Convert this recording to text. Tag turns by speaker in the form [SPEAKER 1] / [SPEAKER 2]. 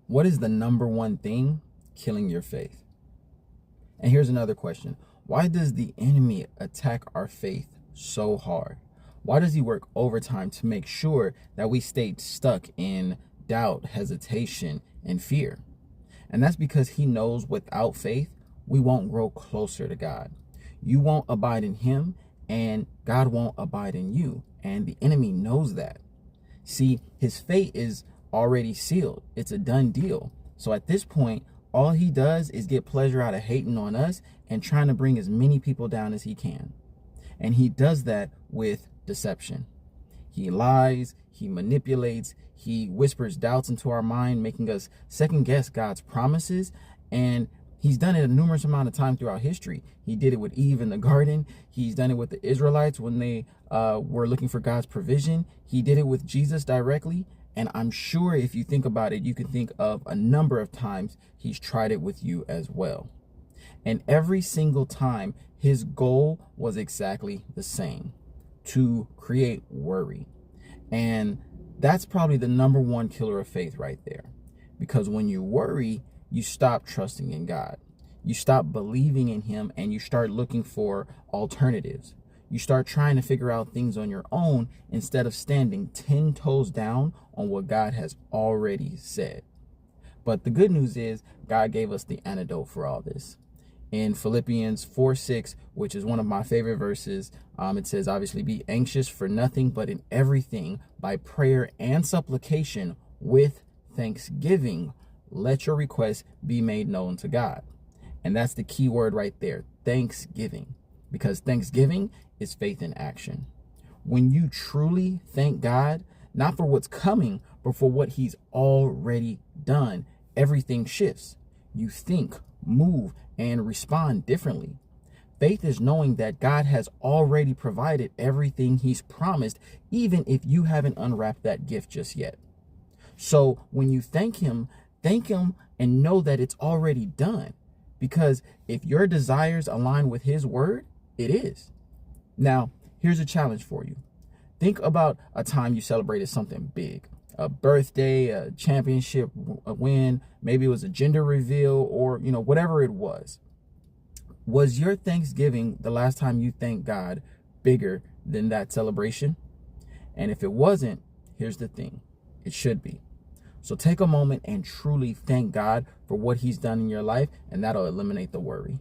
[SPEAKER 1] What is the number one thing killing your faith? And here's another question. Why does the enemy attack our faith so hard? Why does he work overtime to make sure that we stay stuck in doubt, hesitation, and fear? And that's because he knows without faith, we won't grow closer to God. You won't abide in him, and God won't abide in you. And the enemy knows that. See, his fate is already sealed. It's a done deal. So at this point, all he does is get pleasure out of hating on us and trying to bring as many people down as he can. And he does that with deception. He lies, he manipulates, he whispers doubts into our mind, making us second guess God's promises. And he's done it a numerous amount of time throughout history. He did it with Eve in the garden. He's done it with the Israelites when they were looking for God's provision. He did it with Jesus directly. And I'm sure if you think about it, you can think of a number of times he's tried it with you as well. And every single time, his goal was exactly the same: to create worry. And that's probably the number one killer of faith right there. Because when you worry, you stop trusting in God. You stop believing in him, and you start looking for alternatives. You start trying to figure out things on your own instead of standing 10 toes down on what God has already said. But the good news is God gave us the antidote for all this. In Philippians 4:6, which is one of my favorite verses, it says, obviously, be anxious for nothing, but in everything, by prayer and supplication with thanksgiving, let your requests be made known to God. And that's the key word right there, thanksgiving, because thanksgiving is faith in action. When you truly thank God, not for what's coming, but for what he's already done, everything shifts. You think, move, and respond differently. Faith is knowing that God has already provided everything he's promised, even if you haven't unwrapped that gift just yet. So when you thank him and know that it's already done. Because if your desires align with his word, it is. Now, here's a challenge for you. Think about a time you celebrated something big, a birthday, a championship, a win, maybe it was a gender reveal, or, whatever it was. Was your Thanksgiving the last time you thanked God bigger than that celebration? And if it wasn't, here's the thing, it should be. So take a moment and truly thank God for what he's done in your life, and that'll eliminate the worry.